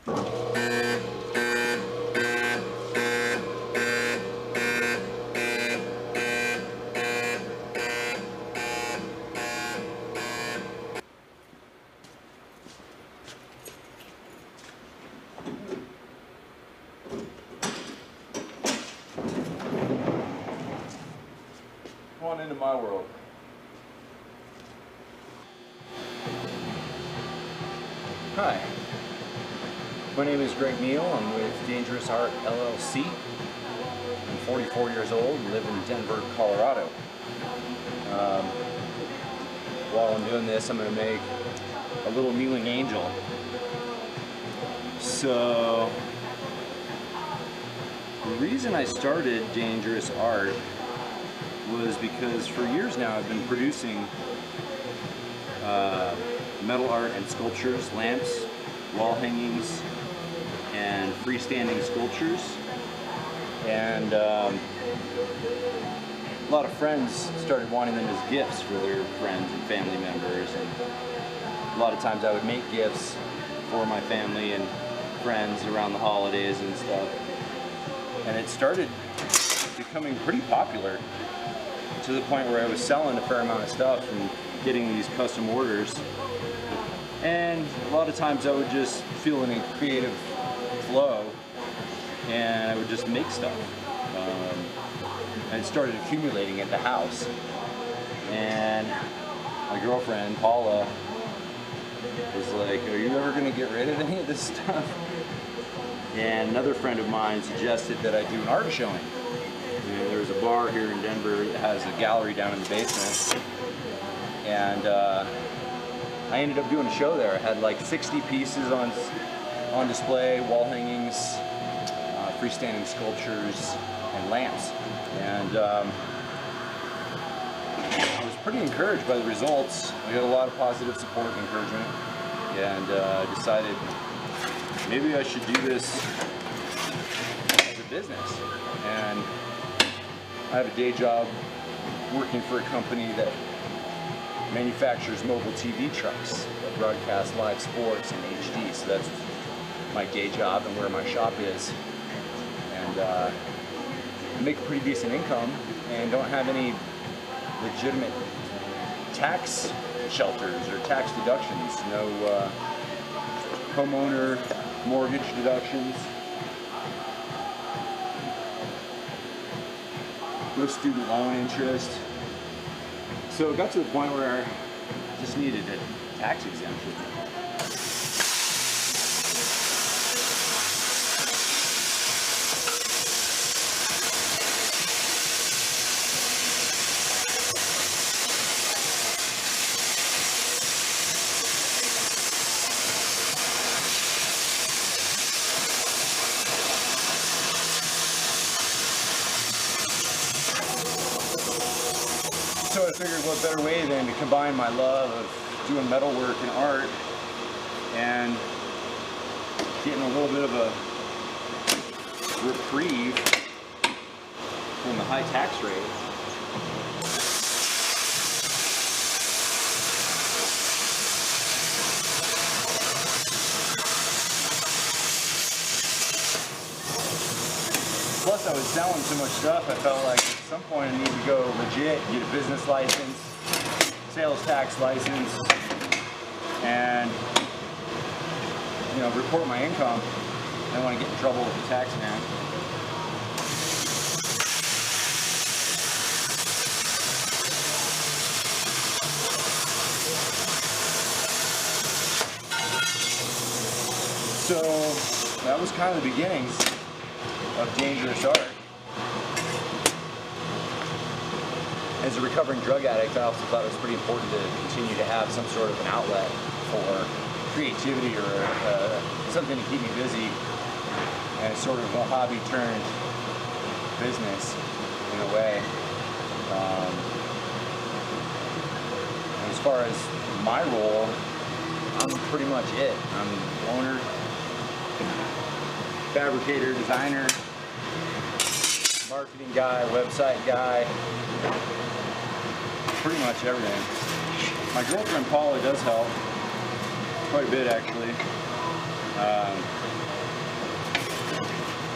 Come on into my world. Hi, my name is Greg Neal. I'm with Dangerous Art LLC. I'm 44 years old and live in Denver, Colorado. While I'm doing this, I'm going to make a little kneeling angel. So, the reason I started Dangerous Art was because for years now I've been producing metal art and sculptures, lamps, wall hangings, and freestanding sculptures. And a lot of friends started wanting them as gifts for their friends and family members. And a lot of times I would make gifts for my family and friends around the holidays and stuff. And it started becoming pretty popular to the point where I was selling a fair amount of stuff and getting these custom orders. And a lot of times I would just feel in a creative flow and I would just make stuff. And it started accumulating at the house. And my girlfriend, Paula, was like, "Are you ever gonna get rid of any of this stuff?" And another friend of mine suggested that I do an art showing. And there's a bar here in Denver that has a gallery down in the basement. And I ended up doing a show there. I had like 60 pieces on display, wall hangings, freestanding sculptures, and lamps. And I was pretty encouraged by the results. I got a lot of positive support and encouragement, and decided maybe I should do this as a business. And I have a day job working for a company that manufactures mobile TV trucks that broadcast live sports in HD. So that's my day job and where my shop is. And I make a pretty decent income and don't have any legitimate tax shelters or tax deductions. No homeowner mortgage deductions. No student loan interest. So it got to the point where I just needed a tax exemption. So I figured what better way than to combine my love of doing metalwork and art and getting a little bit of a reprieve from the high tax rate. Plus I was selling so much stuff, I felt like at some point I need to go legit, get a business license, sales tax license, and report my income. I don't want to get in trouble with the tax man. So that was kind of the beginnings of Dangerous Art. As a recovering drug addict, I also thought it was pretty important to continue to have some sort of an outlet for creativity or something to keep me busy, and it's sort of a hobby turned business in a way. And as far as my role, I'm pretty much it. I'm the owner, fabricator, designer, marketing guy, website guy, pretty much everything. My girlfriend Paula does help quite a bit, actually.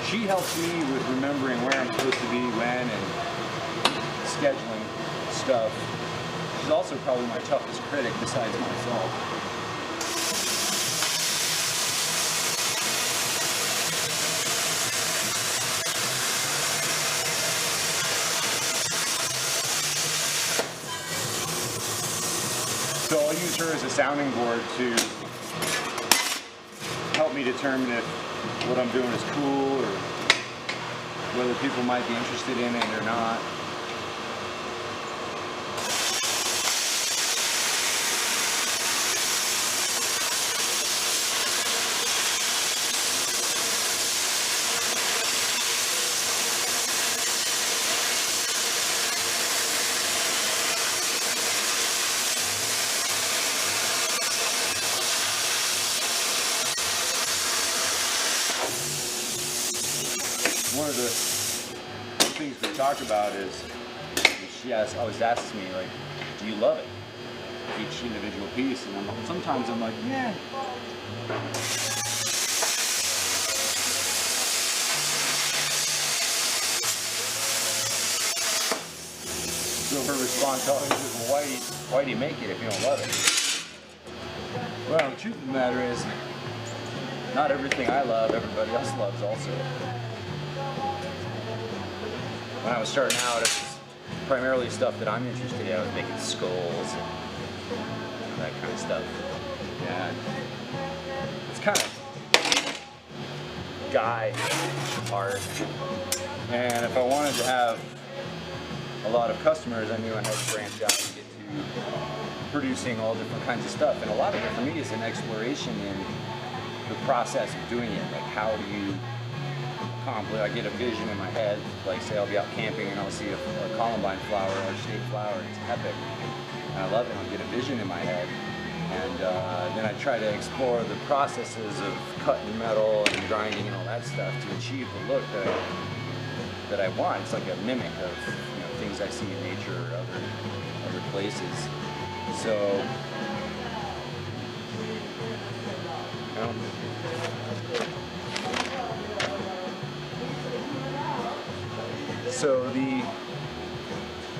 She helps me with remembering where I'm supposed to be when and scheduling stuff. She's also probably my toughest critic besides myself. So I'll use her as a sounding board to help me determine if what I'm doing is cool or whether people might be interested in it or not. One of the things we talk about is she always asks me, like, do you love it? Each individual piece. And sometimes I'm like, yeah. So her response always is, well, why do you make it if you don't love it? Well, the truth of the matter is, not everything I love, everybody else loves also. When I was starting out, it was primarily stuff that I'm interested in. I was making skulls and that kind of stuff. And it's kind of guy art. And if I wanted to have a lot of customers, I knew I had to branch out and get to producing all different kinds of stuff. And a lot of it for me is an exploration in the process of doing it. Like, how do you accomplish? I get a vision in my head, like say I'll be out camping and I'll see a columbine flower or state flower, it's epic. And I love it, I'll get a vision in my head. And then I try to explore the processes of cutting metal and grinding and all that stuff to achieve the look that I want. It's like a mimic of, you know, things I see in nature or other places. So, you know, so the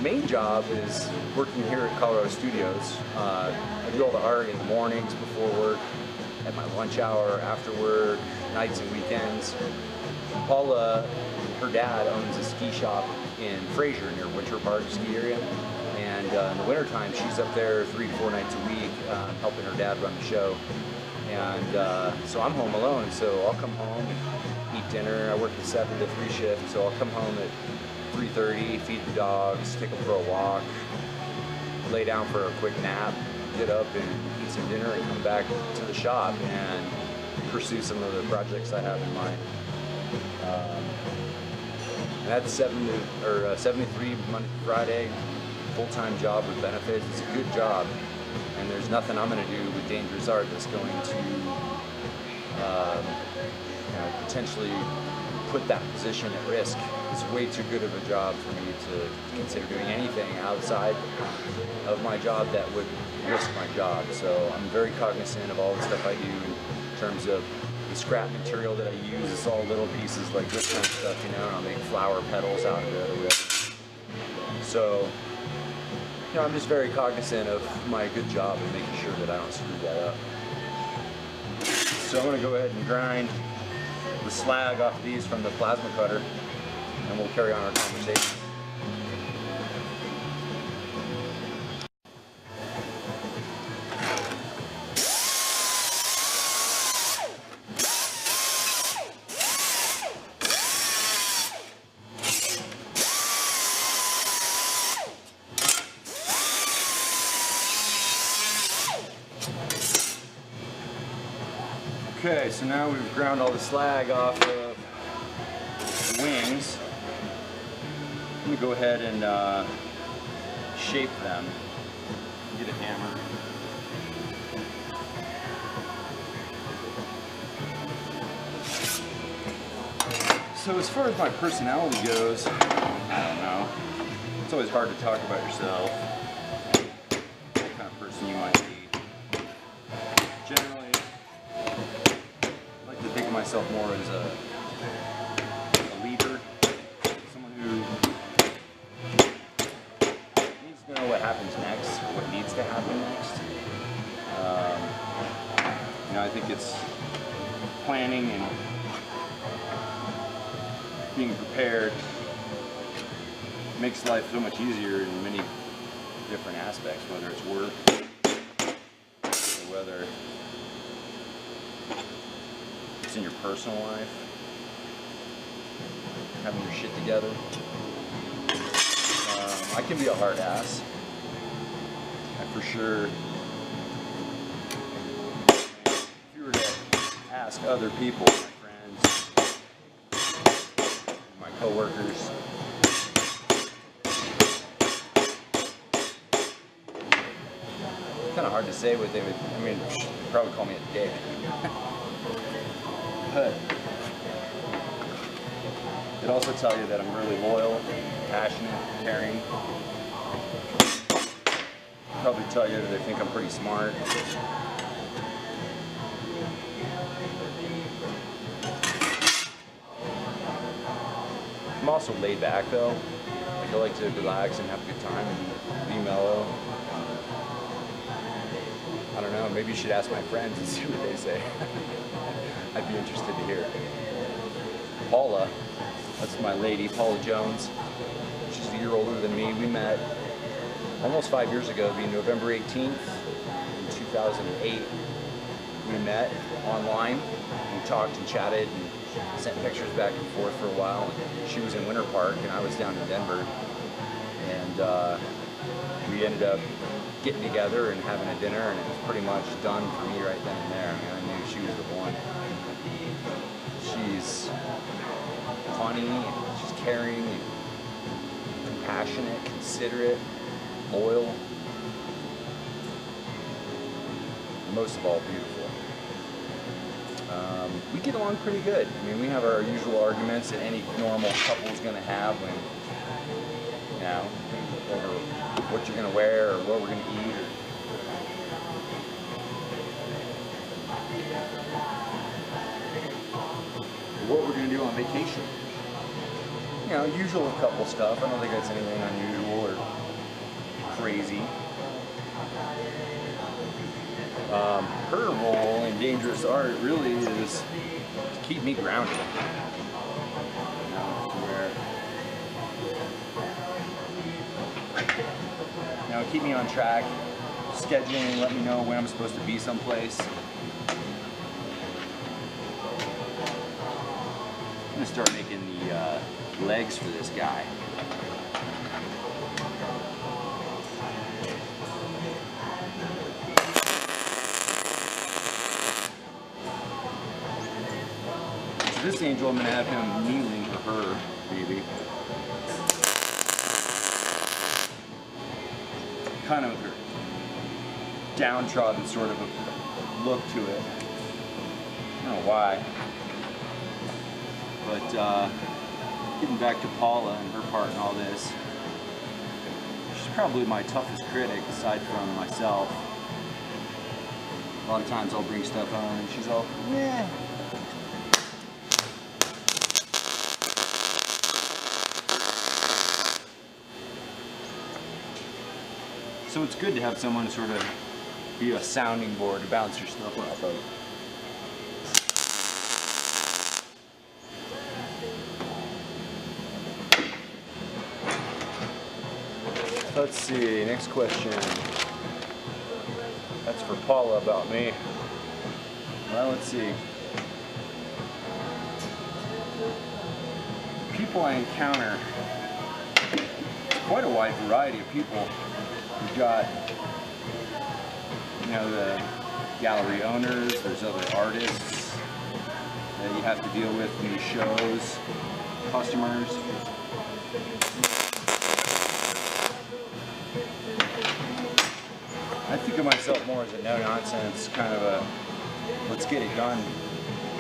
main job is working here at Colorado Studios. I do all the art in the mornings before work, at my lunch hour, after work, nights and weekends. Paula, her dad owns a ski shop in Fraser near Winter Park ski area. And in the wintertime, she's up there 3 to 4 nights a week helping her dad run the show. And so I'm home alone, so I'll come home, eat dinner. I work the 7 to 3 shift, so I'll come home at 3:30, feed the dogs, take them for a walk, lay down for a quick nap, get up and eat some dinner and come back to the shop and pursue some of the projects I have in mind. And that's 7 to 3 Monday to Friday, full-time job with benefits. It's a good job, and there's nothing I'm going to do with Dangerous Art that's going to potentially put that position at risk. It's way too good of a job for me to consider doing anything outside of my job that would risk my job. So I'm very cognizant of all the stuff I do in terms of the scrap material that I use. It's all little pieces like this kind of stuff, you know, and I'll make flower petals out of it or whatever. So, you know, I'm just very cognizant of my good job and making sure that I don't screw that up. So I'm going to go ahead and grind the slag off of these from the plasma cutter, and we'll carry on our conversation. Okay, so now we've ground all the slag off of the wings. Let me go ahead and shape them. Get a hammer. So as far as my personality goes, I don't know. It's always hard to talk about yourself. What kind of person you might be. Generally, myself more as a leader, someone who needs to know what happens next, what needs to happen next. You know, I think it's planning and being prepared makes life so much easier in many different aspects, whether it's work or whether it's in your personal life, having your shit together. I can be a hard ass. I for sure, if you were to ask other people, my friends, my coworkers, kind of hard to say what they would, I mean, probably call me a dick. But it'd also tell you that I'm really loyal, passionate, caring. Probably tell you that they think I'm pretty smart. I'm also laid back though. Like I like to relax and have a good time and be mellow. I don't know, maybe you should ask my friends and see what they say. I'd be interested to hear. Paula, that's my lady, Paula Jones. She's a year older than me. We met almost 5 years ago, being November 18th in 2008. We met online. We talked and chatted and sent pictures back and forth for a while. She was in Winter Park and I was down in Denver. And we ended up getting together and having a dinner, and it was pretty much done for me right then and there. I mean, I knew she was the one. She's funny, she's caring, compassionate, considerate, loyal, and most of all, beautiful. We get along pretty good. I mean, we have our usual arguments that any normal couple is going to have when, you know, over what you're going to wear or what we're going to eat. Or what we're going to do on vacation. You know, usual couple stuff. I don't think that's anything unusual or crazy. Her role in Dangerous Art really is to keep me grounded. You know, where, keep me on track, scheduling, let me know when I'm supposed to be someplace. I'm gonna start making the legs for this guy. So this angel, I'm gonna have him kneeling, or her, maybe. Kind of a downtrodden sort of a look to it. I don't know why. But getting back to Paula and her part in all this, she's probably my toughest critic aside from myself. A lot of times I'll bring stuff on and she's all, meh. So it's good to have someone to sort of be a sounding board to bounce your stuff off of. Let's see, next question. That's for Paula about me. Well, let's see. People I encounter, quite a wide variety of people. We've got, you know, the gallery owners, there's other artists that you have to deal with in these shows, customers. I think of myself more as a no-nonsense, kind of a let's get it done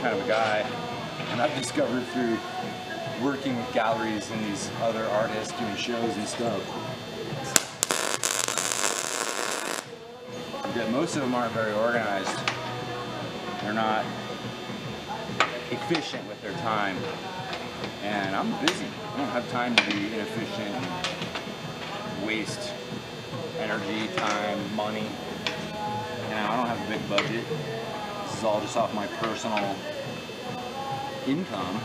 kind of a guy. And I've discovered through working with galleries and these other artists doing shows and stuff that most of them aren't very organized. They're not efficient with their time. And I'm busy. I don't have time to be inefficient and waste energy, time, money. You know, I don't have a big budget. This is all just off my personal income.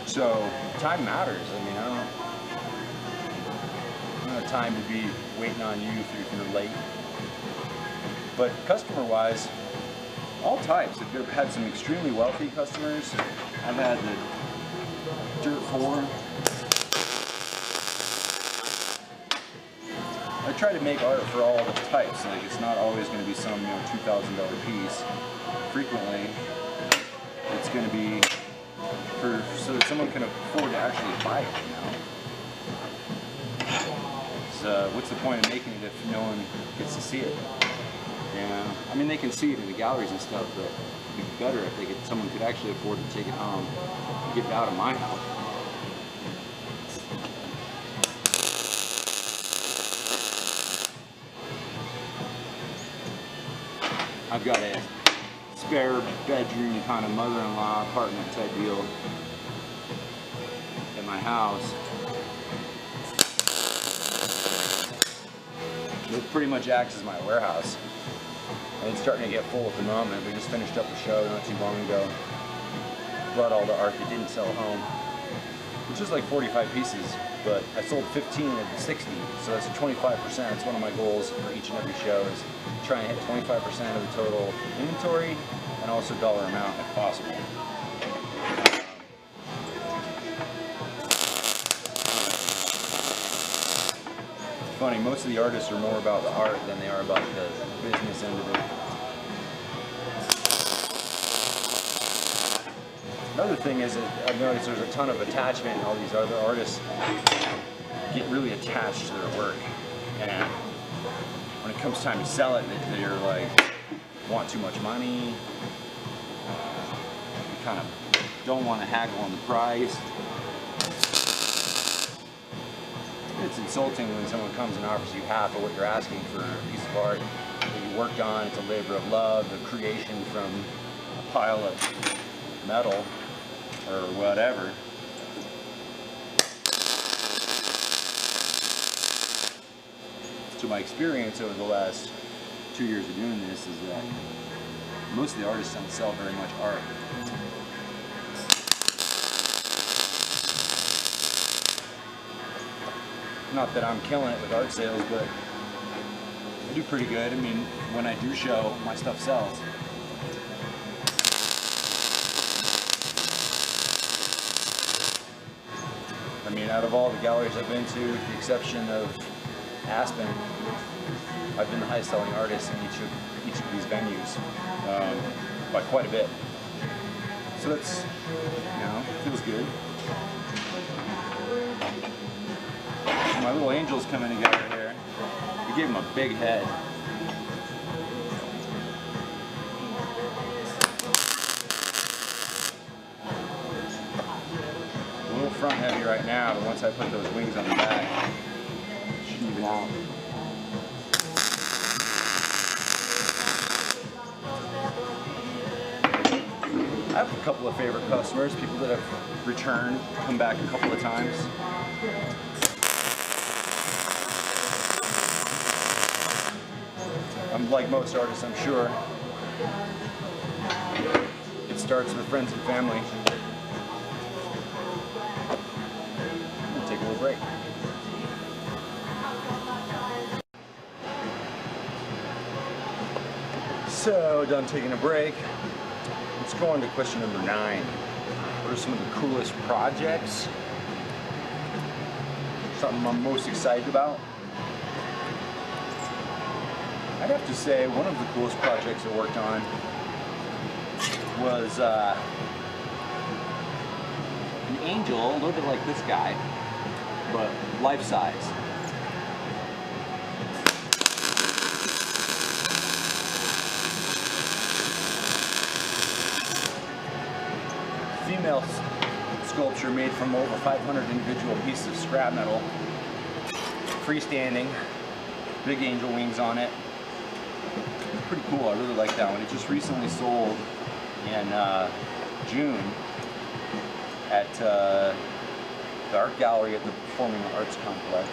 So time matters. I mean, I don't have time to be waiting on you if you're late. But customer-wise, all types. I've had some extremely wealthy customers. I've had the dirt poor. I try to make art for all the types. Like, it's not always going to be some, $2,000 piece. Frequently, it's going to be so that someone can afford to actually buy it. So what's the point of making it if no one gets to see it? Yeah, I mean, they can see it in the galleries and stuff, but it'd be better if someone could actually afford to take it home and get it out of my house. I've got a spare bedroom kind of mother-in-law apartment type deal at my house. It pretty much acts as my warehouse. And it's starting to get full at the moment. We just finished up a show not too long ago. Brought all the art that didn't sell home, which is like 45 pieces, but I sold 15 of the 60, so that's a 25%. That's one of my goals for each and every show, is try and hit 25% of the total inventory and also dollar amount if possible. It's funny, most of the artists are more about the art than they are about the business end of it. Another thing is that I've noticed there's a ton of attachment, and all these other artists get really attached to their work. And when it comes time to sell it, they're like, want too much money, you kind of don't want to haggle on the price. It's insulting when someone comes and offers you half of what you're asking for a piece of art that you worked on. It's a labor of love, a creation from a pile of metal or whatever. So my experience over the last 2 years of doing this is that most of the artists don't sell very much art. Not that I'm killing it with art sales, but I do pretty good. I mean, when I do show, my stuff sells. I mean, out of all the galleries I've been to, with the exception of Aspen, I've been the highest selling artist in each of these venues by quite a bit. So that's, feels good. My little angel's coming together here. We gave him a big head. A little front heavy right now, but once I put those wings on the back, it should even out. I have a couple of favorite customers, people that have returned, come back a couple of times. I'm like most artists, I'm sure. It starts with friends and family. We'll take a little break. So, done taking a break. Let's go on to question number 9. What are some of the coolest projects? Something I'm most excited about? I'd have to say one of the coolest projects I worked on was an angel, a little bit like this guy, but life-size. Female sculpture made from over 500 individual pieces of scrap metal, freestanding, big angel wings on it. pretty cool. I really like that one. It just recently sold in June at the art gallery at the Performing Arts Complex.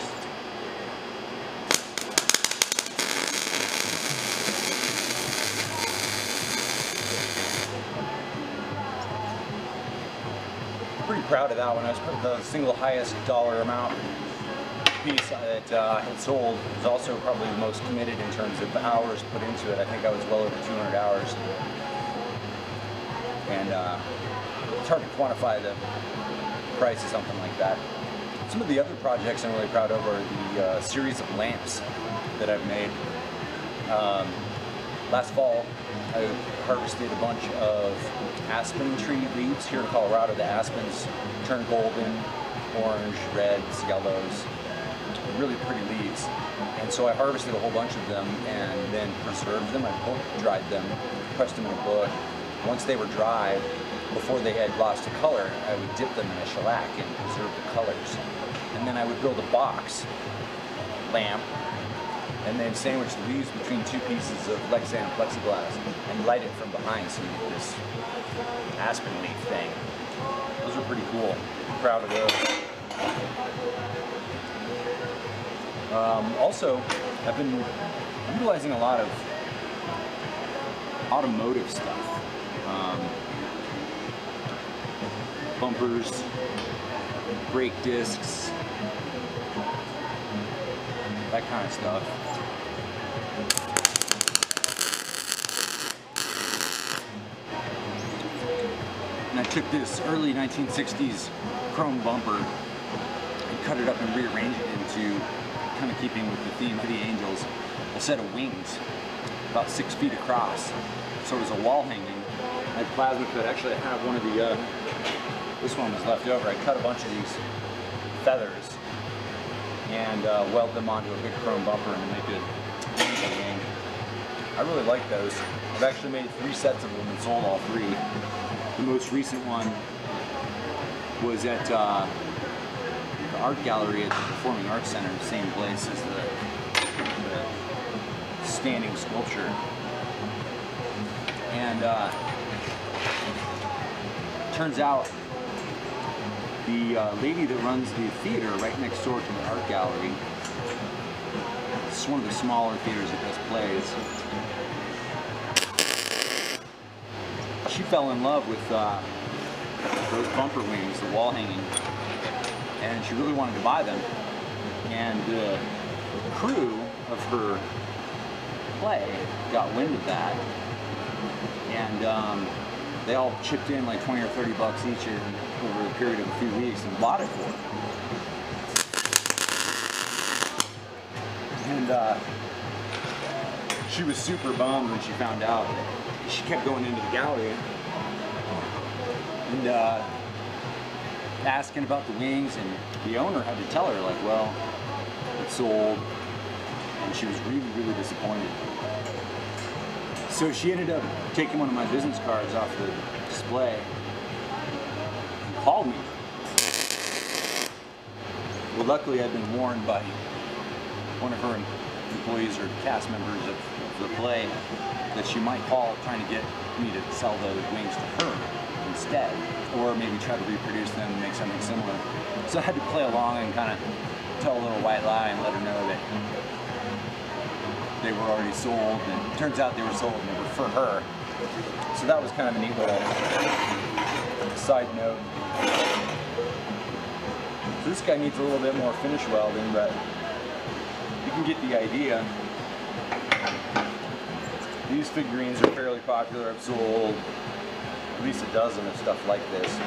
Pretty proud of that one. I was the single highest dollar amount piece that had sold. It was also probably the most committed in terms of hours put into it. I think I was well over 200 hours. And it's hard to quantify the price of something like that. Some of the other projects I'm really proud of are the series of lamps that I've made. Last fall, I harvested a bunch of aspen tree leaves. Here in Colorado, the aspens turn golden, orange, reds, yellows, really pretty leaves. And so I harvested a whole bunch of them and then preserved them. I book dried them, pressed them in a book. Once they were dry, before they had lost a color, I would dip them in a shellac and preserve the colors. And then I would build a box lamp and then sandwich the leaves between two pieces of Lexan plexiglass and light it from behind so you get this aspen leaf thing. Those are pretty cool. I'm proud of those. Also, I've been utilizing a lot of automotive stuff. Bumpers, brake discs, that kind of stuff. And I took this early 1960s chrome bumper and cut it up and rearranged it into, kind of keeping with the theme for the Angels, a set of wings about 6 feet across. So it was a wall hanging. I had plasma cut. Actually, I have one of the, this one was left over. I cut a bunch of these feathers and weld them onto a big chrome bumper and make it a wing. I really like those. I've actually made 3 sets of them and sold all 3. The most recent one was at the art gallery at the Performing Arts Center, the same place as the standing sculpture. And turns out the lady that runs the theater right next door to the art gallery, it's one of the smaller theaters that does plays, she fell in love with those bumper wings, the wall hanging, and she really wanted to buy them. And the crew of her play got wind of that, and they all chipped in like 20 or 30 bucks each over a period of a few weeks and bought it for her. And she was super bummed when she found out. She kept going into the gallery and asking about the wings, and the owner had to tell her, like, well, it sold, and she was really, really disappointed. So she ended up taking one of my business cards off the display and called me. Well, luckily I'd been warned by one of her employees or cast members of the play that she might call trying to get me to sell those wings to her instead, or maybe try to reproduce them and make something similar. So I had to play along and kind of tell a little white lie and let her know that they were already sold, and it turns out they were sold and they were for her. So that was kind of a neat little side note. So this guy needs a little bit more finish welding, but you can get the idea. These figurines are fairly popular. I've sold at least a dozen of stuff like this.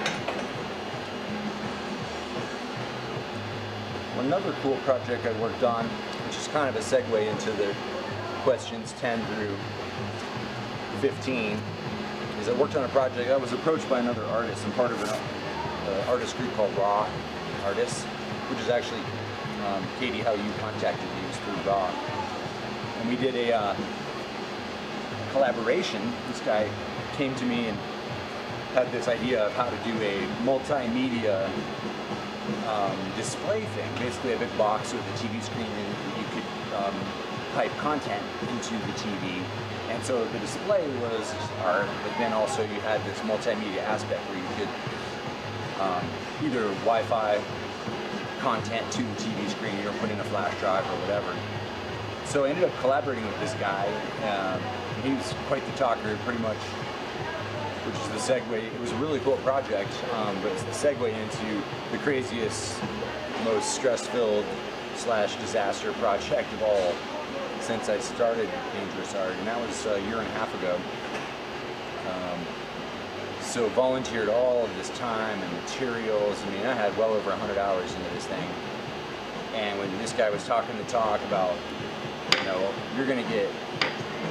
Another cool project I worked on, which is kind of a segue into the questions 10 through 15, is I worked on a project. I was approached by another artist. I'm part of an artist group called Raw Artists, which is actually Katie, how you contacted me, was through Raw. And we did a collaboration. This guy came to me and had this idea of how to do a multimedia display thing, basically a big box with a TV screen that you could pipe content into the TV. And so the display was art, but then also you had this multimedia aspect where you could either Wi-Fi content to the TV screen or put in a flash drive or whatever. So I ended up collaborating with this guy. He was quite the talker, pretty much, which is the segue. It was a really cool project, but it's the segue into the craziest, most stress-filled / disaster project of all since I started Dangerous Art, and that was a year and a half ago. So volunteered all of this time and materials. I mean, I had well over 100 hours into this thing. And when this guy was talking the talk about, you know, you're gonna get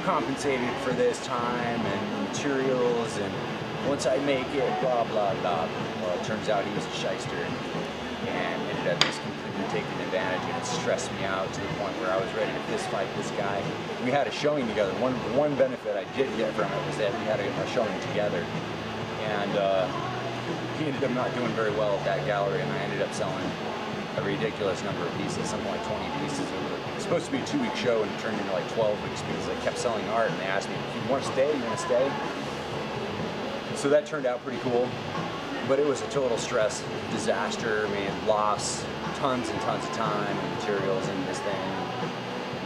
compensated for this time and materials, and once I make it, blah, blah, blah. Well, it turns out he was a shyster and ended up just completely taking advantage, and it stressed me out to the point where I was ready to fist fight this guy. We had a showing together. One benefit I did get from it was that we had a showing together. And he ended up not doing very well at that gallery, and I ended up selling a ridiculous number of pieces, something like 20 pieces. It was supposed to be a 2-week show, and it turned into like 12 weeks because I kept selling art, and they asked me, "You want to stay? You want to stay?" So that turned out pretty cool, but it was a total stress disaster. I mean, lost tons and tons of time and materials in this thing.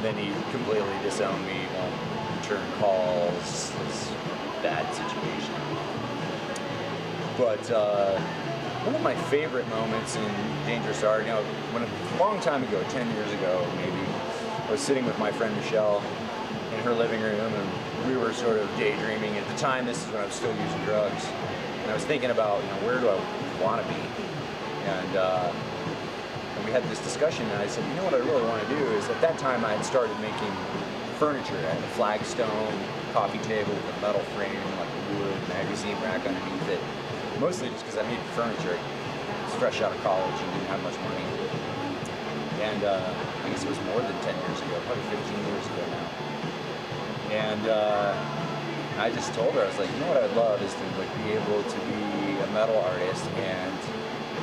Then he completely disowned me, won't return calls. It's a bad situation. But one of my favorite moments in Dangerous Art, you know, a long time ago, 10 years ago maybe, I was sitting with my friend Michelle in her living room, and we were sort of daydreaming. At the time, this is when I was still using drugs, and I was thinking about, you know, where do I want to be? And we had this discussion, and I said, you know what I really want to do is, at that time I had started making furniture. I had a flagstone coffee table with a metal frame, like a wood magazine rack underneath it. Mostly just because I made furniture. I was fresh out of college and didn't have much money. And I guess it was more than 10 years ago, probably 15 years ago now. And I just told her, I was like, you know what I'd love is to like be able to be a metal artist and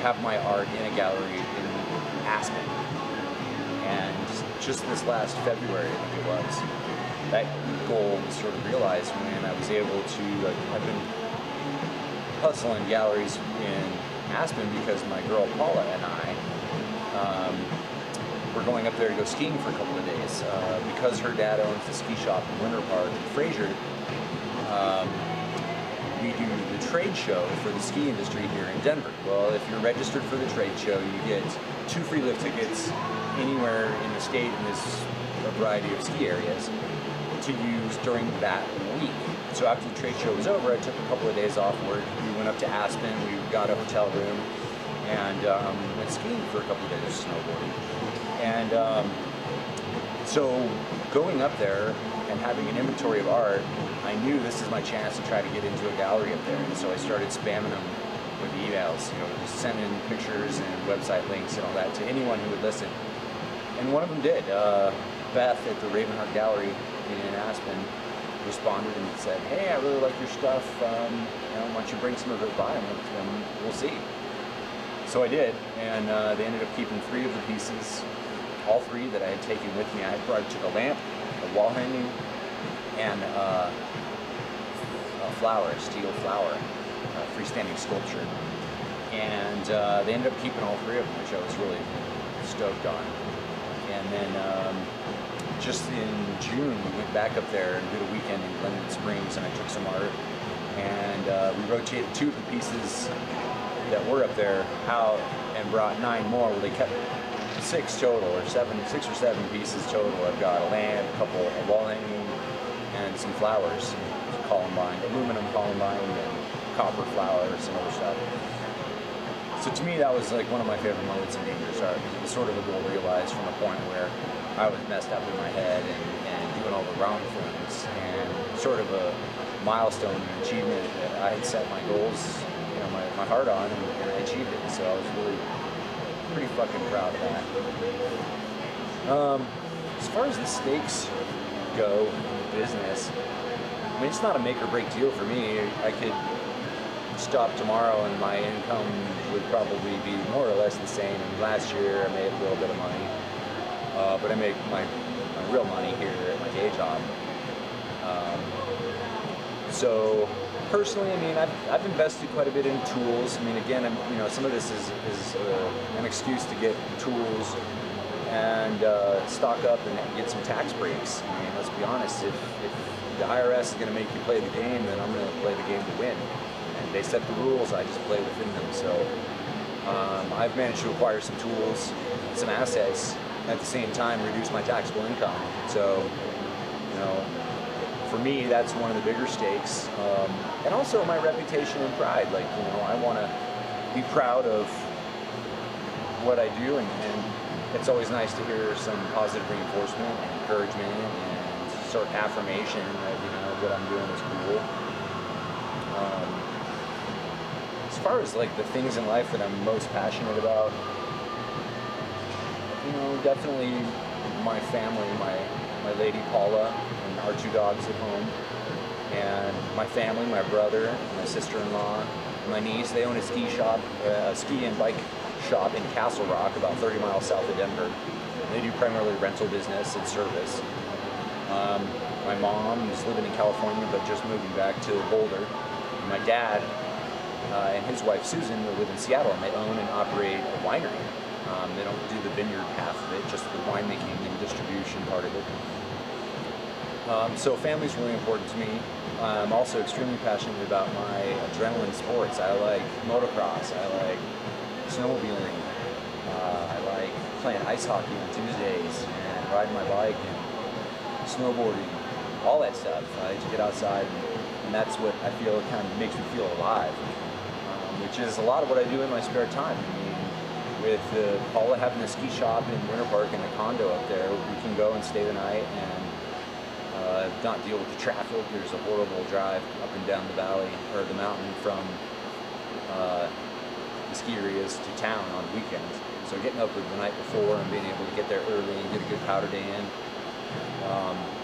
have my art in a gallery in Aspen. And just this last February, I think it was, that goal was sort of realized when I was able to, I've been hustling galleries in Aspen because my girl Paula and I were going up there to go skiing for a couple of days. Because her dad owns the ski shop in Winter Park in Fraser, we do the trade show for the ski industry here in Denver. Well, if you're registered for the trade show, you get 2 free lift tickets anywhere in the state, and there's a variety of ski areas to use during that week. So after the trade show was over, I took a couple of days off work. We went up to Aspen, we got a hotel room, and went skiing for a couple of days, snowboarding. And so going up there and having an inventory of art, I knew this is my chance to try to get into a gallery up there. And so I started spamming them with emails, you know, just sending pictures and website links and all that to anyone who would listen. And one of them did. Beth at the Ravenheart Gallery in Aspen responded and said, "Hey, I really like your stuff. You know, why don't you bring some of it by and we'll see." So I did, and they ended up keeping 3 of the pieces, all 3 that I had taken with me. I took a lamp, a wall hanging, and a flower, a steel flower, a freestanding sculpture. And they ended up keeping all 3 of them, which I was really stoked on. And then just in June, we went back up there and did a weekend in Glendon Springs, and I took some art, and we rotated 2 of the pieces that were up there out and brought 9 more. Well, they kept 6 total, or 6 or 7 pieces total. I've got a lamp, a wall hanging, and some flowers, columbine, aluminum columbine, and copper flowers and other stuff. So to me, that was like one of my favorite moments in Dangerous Art, because it was sort of a goal realized from a point where I was messed up in my head and doing all the wrong things, and sort of a milestone and achievement that I had set my goals, you know, my heart on, and I achieved it. So I was really pretty fucking proud of that. As far as the stakes go in business, I mean, it's not a make or break deal for me. I could stop tomorrow and my income would probably be more or less the same. And last year I made a little bit of money. but I make my real money here at my day job. So personally, I mean, I've invested quite a bit in tools. I mean, again, some of this is an excuse to get tools and stock up and get some tax breaks. I mean, let's be honest, if the IRS is going to make you play the game, then I'm going to play the game to win. And they set the rules, I just play within them. So I've managed to acquire some tools, some assets, at the same time reduce my taxable income. So, for me, that's one of the bigger stakes. And also my reputation and pride. Like, I want to be proud of what I do, and it's always nice to hear some positive reinforcement and encouragement and sort of affirmation that, what I'm doing is cool. As far as like the things in life that I'm most passionate about, definitely my family, my lady Paula, and our 2 dogs at home, and my family, my brother, my sister-in-law, and my niece. They own a ski and bike shop in Castle Rock, about 30 miles south of Denver. They do primarily rental business and service. My mom is living in California, but just moving back to Boulder. And my dad and his wife Susan live in Seattle, and they own and operate a winery. They don't do the vineyard half of it, just the winemaking and distribution part of it. So family's really important to me. I'm also extremely passionate about my adrenaline sports. I like motocross, I like snowmobiling, I like playing ice hockey on Tuesdays, and riding my bike and snowboarding, all that stuff. I like to get outside, and that's what I feel kind of makes me feel alive, which is a lot of what I do in my spare time. I mean, with Paula having a ski shop in Winter Park and a condo up there, we can go and stay the night and not deal with the traffic. There's a horrible drive up and down the valley, or the mountain, from the ski areas to town on weekends. So getting up the night before and being able to get there early and get a good powder day in.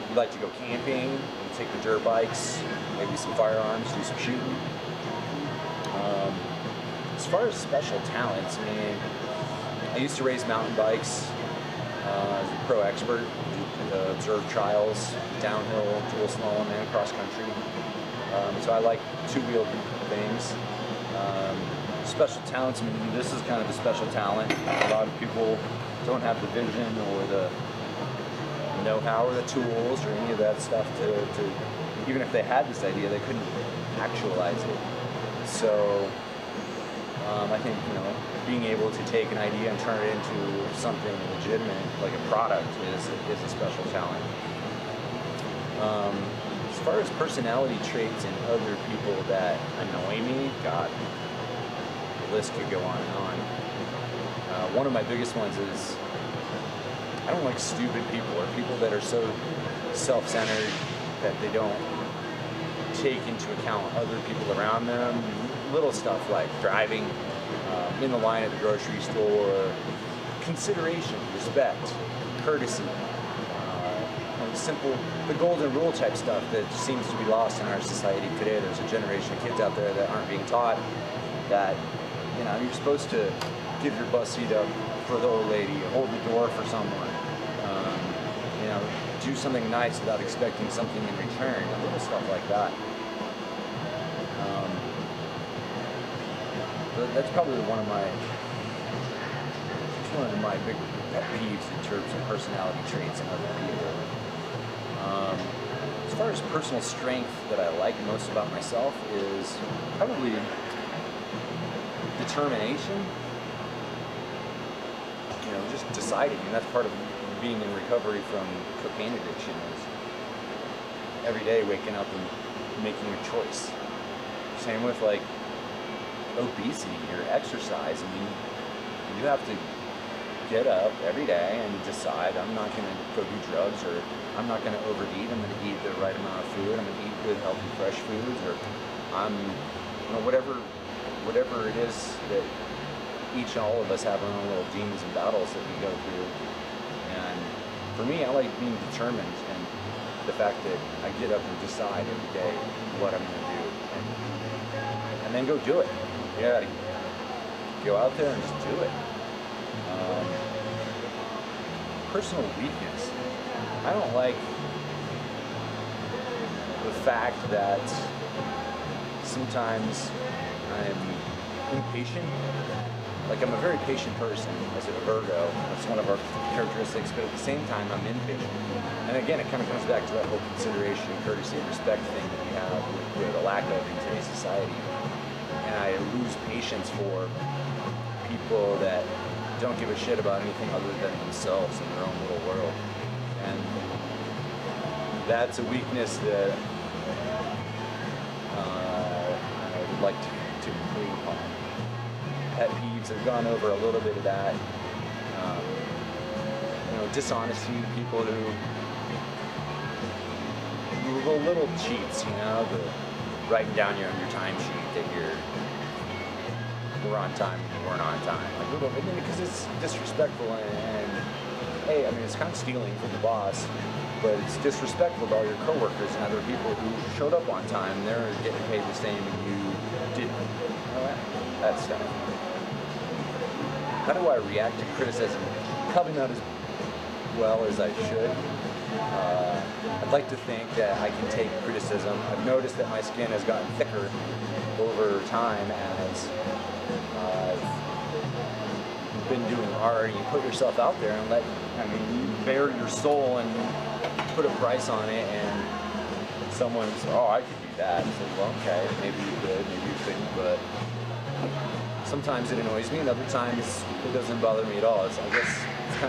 We like to go camping, we take the dirt bikes, maybe some firearms, do some shooting. As far as special talents, I mean, I used to race mountain bikes as a pro expert, observe trials, downhill, dual slalom, and cross country. So I like two-wheeled things. Special talents, I mean, this is kind of a special talent. A lot of people don't have the vision or the know-how or the tools or any of that stuff to even if they had this idea, they couldn't actualize it. So I think, being able to take an idea and turn it into something legitimate, like a product, is a special talent. As far as personality traits in other people that annoy me, God, the list could go on and on. One of my biggest ones is I don't like stupid people, or people that are so self-centered that they don't take into account other people around them. Little stuff like driving in the line at the grocery store, consideration, respect, courtesy, simple, the golden rule type stuff that seems to be lost in our society today. There's a generation of kids out there that aren't being taught that, you're supposed to give your bus seat up for the old lady, hold the door for someone, do something nice without expecting something in return, little stuff like that. That's probably one of my big pet peeves in terms of personality traits in other people. As far as personal strength that I like most about myself is probably determination. Just deciding, and that's part of being in recovery from cocaine addiction, is every day waking up and making a choice. Same with like obesity or exercise. I mean, you have to get up every day and decide, I'm not going to go do drugs, or I'm not going to overeat. I'm going to eat the right amount of food. I'm going to eat good, healthy, fresh foods, or I'm, whatever it is that each and all of us have our own little demons and battles that we go through. And for me, I like being determined, and the fact that I get up and decide every day what I'm going to do, and then go do it. Yeah, go out there and just do it. personal weakness. I don't like the fact that sometimes I'm impatient. Like, I'm a very patient person as a Virgo. That's one of our characteristics, but at the same time, I'm impatient. And again, it kind of comes back to that whole consideration, courtesy, and respect thing that we have with a lack of in today's society. And I lose patience for people that don't give a shit about anything other than themselves and their own little world. And that's a weakness that I would like to improve upon. Pet peeves, I've gone over a little bit of that. Dishonesty, people who the little cheats, the writing down on your timesheet that we're on time and you weren't on time. Like, little, because it's disrespectful and hey, it's kind of stealing from the boss, but it's disrespectful to all your coworkers and other people who showed up on time. They're getting paid the same and you didn't. That stuff. How do I react to criticism? Probably not as well as I should. I'd like to think that I can take criticism. I've noticed that my skin has gotten thicker over time as I've been doing art. You put yourself out there and you bare your soul and put a price on it, and someone says, oh, I could do that. I say, well, okay, maybe you could, maybe you couldn't, but sometimes it annoys me, and other times it doesn't bother me at all. I guess it's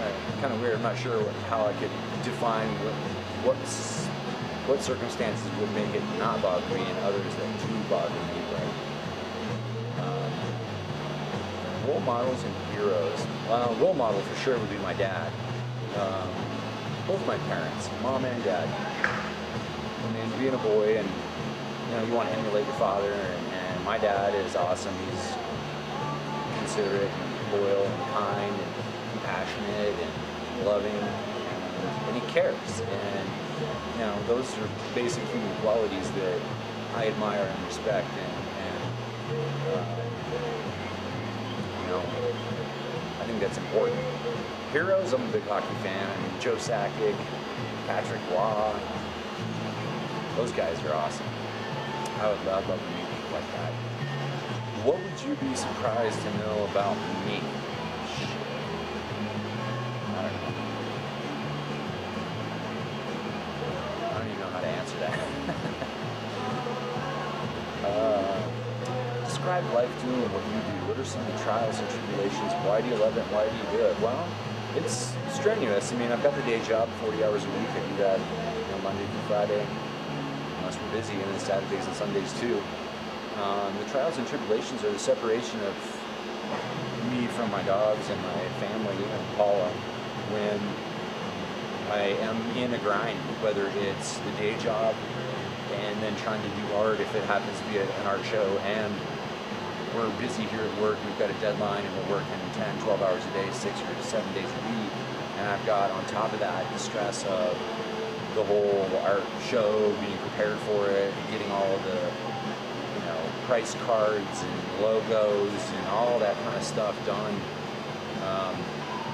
kind of weird. I'm not sure how I could define what circumstances would make it not bother me and others that do bother me. But role models and heroes. Well, role model for sure would be my dad. Both my parents, mom and dad. Being a boy, and you want to emulate your father, and my dad is awesome. He's considerate and loyal and kind and compassionate and loving, and he cares. And those are basic human qualities that I admire and respect, and I think that's important. Heroes, I'm a big hockey fan. Joe Sakic, Patrick Waugh, those guys are awesome. I'd love to meet people like that. What would you be surprised to know about me? I don't even know how to answer that. Describe life doing what you do. What are some of the trials and tribulations? Why do you love it? Why do you do it? Well, it's strenuous. I've got the day job, 40 hours a week. I do that Monday through Friday, unless we're busy, and then Saturdays and Sundays too. The trials and tribulations are the separation of me from my dogs and my family and Paula when I am in a grind, whether it's the day job and then trying to do art if it happens to be an art show, and we're busy here at work, we've got a deadline and we're working 10, 12 hours a day, 6 or 7 days a week, and I've got on top of that the stress of the whole art show, being prepared for it, getting all of the price cards and logos and all that kind of stuff done.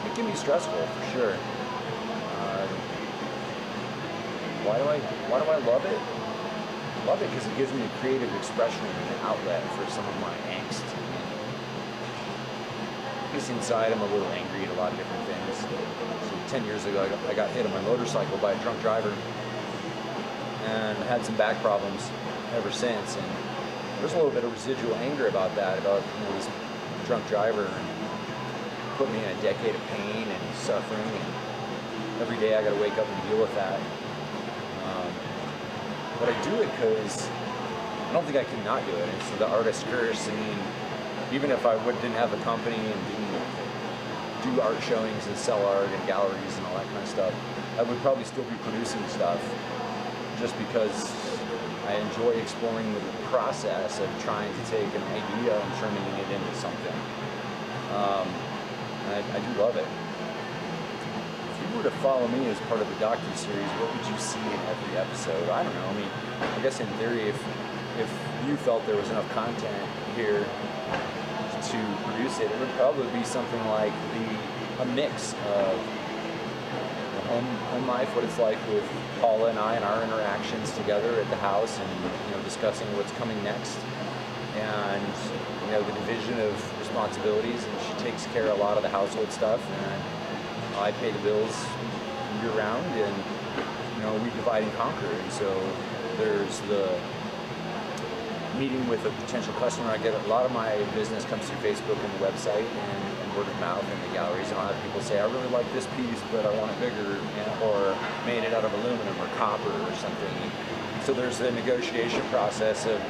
It can be stressful for sure. Why do I love it? I love it because it gives me a creative expression and an outlet for some of my angst. Because inside I'm a little angry at a lot of different things. So 10 years ago I got hit on my motorcycle by a drunk driver and had some back problems ever since, and there's a little bit of residual anger about that, about this drunk driver, and put me in a decade of pain and suffering, and every day I got to wake up and deal with that. But I do it because I don't think I can not do it. It's the artist curse. Even if I didn't have a company and didn't do art showings and sell art in galleries and all that kind of stuff, I would probably still be producing stuff, just because I enjoy exploring the process of trying to take an idea and turning it into something. And I do love it. If you were to follow me as part of a docuseries, what would you see in every episode? I don't know. I guess in theory, if you felt there was enough content here to produce it, it would probably be something like a mix of home life, what it's like with Paula and I and our interactions together at the house, and discussing what's coming next, and the division of responsibilities. And she takes care of a lot of the household stuff, and I pay the bills year round, and we divide and conquer. And so there's the meeting with a potential customer. I get a lot of my business comes through Facebook and the website and word of mouth in the galleries. And I'll have people say, I really like this piece, but I want it bigger, or made it out of aluminum or copper or something. So there's the negotiation process of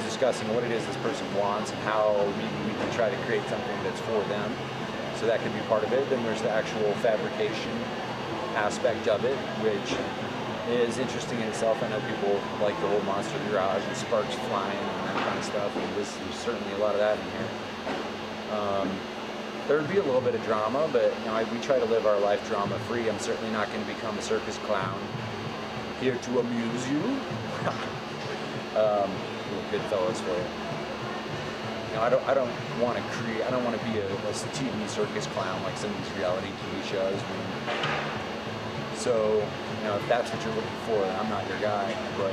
discussing what it is this person wants and how maybe we can try to create something that's for them. So that could be part of it. Then there's the actual fabrication aspect of it, which is interesting in itself. I know people like the whole monster garage and sparks flying and that kind of stuff, and there's certainly a lot of that in here. There would be a little bit of drama, but we try to live our life drama free. I'm certainly not going to become a circus clown here to amuse you. Good fellows for you. I don't want to create. I don't want to be a TV circus clown like some of these reality TV shows. So, if that's what you're looking for, then I'm not your guy. But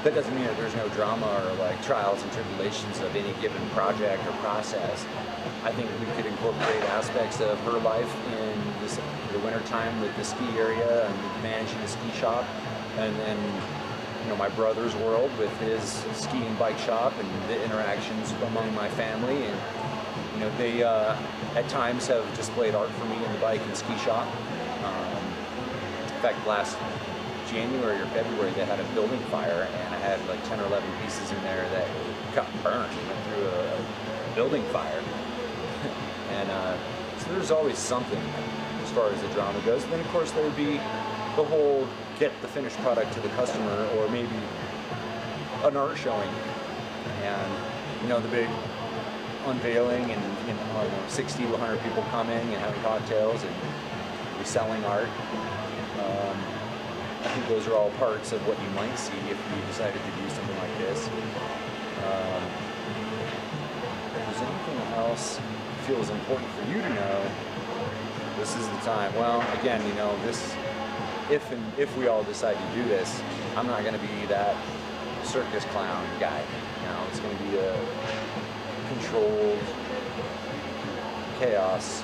that doesn't mean that there's no drama or like trials and tribulations of any given project or process. I think we could incorporate aspects of her life in the wintertime with the ski area and managing the ski shop, and then my brother's world with his ski and bike shop and the interactions among my family. And they at times have displayed art for me in the bike and ski shop. In fact, last January or February they had a building fire, and I had like 10 or 11 pieces in there that got burned and went through a building fire. And so there's always something as far as the drama goes. And then of course there would be the whole get the finished product to the customer, or maybe an art showing, and the big unveiling, and 60 to 100 people coming and having cocktails and reselling art. I think those are all parts of what you might see if you decided to do something like this. If there's anything else that feels important for you to know, this is the time. Well, again, this, if we all decide to do this, I'm not going to be that circus clown guy. It's going to be a controlled chaos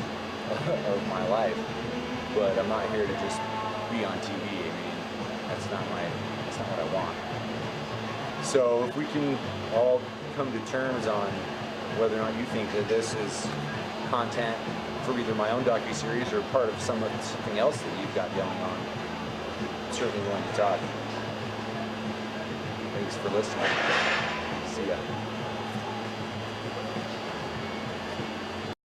of my life. But I'm not here to just be on TV. I mean, that's not what I want. So if we can all come to terms on whether or not you think that this is content for either my own docuseries or part of something else that you've got going on, I'm certainly willing to talk. Thanks for listening. See ya.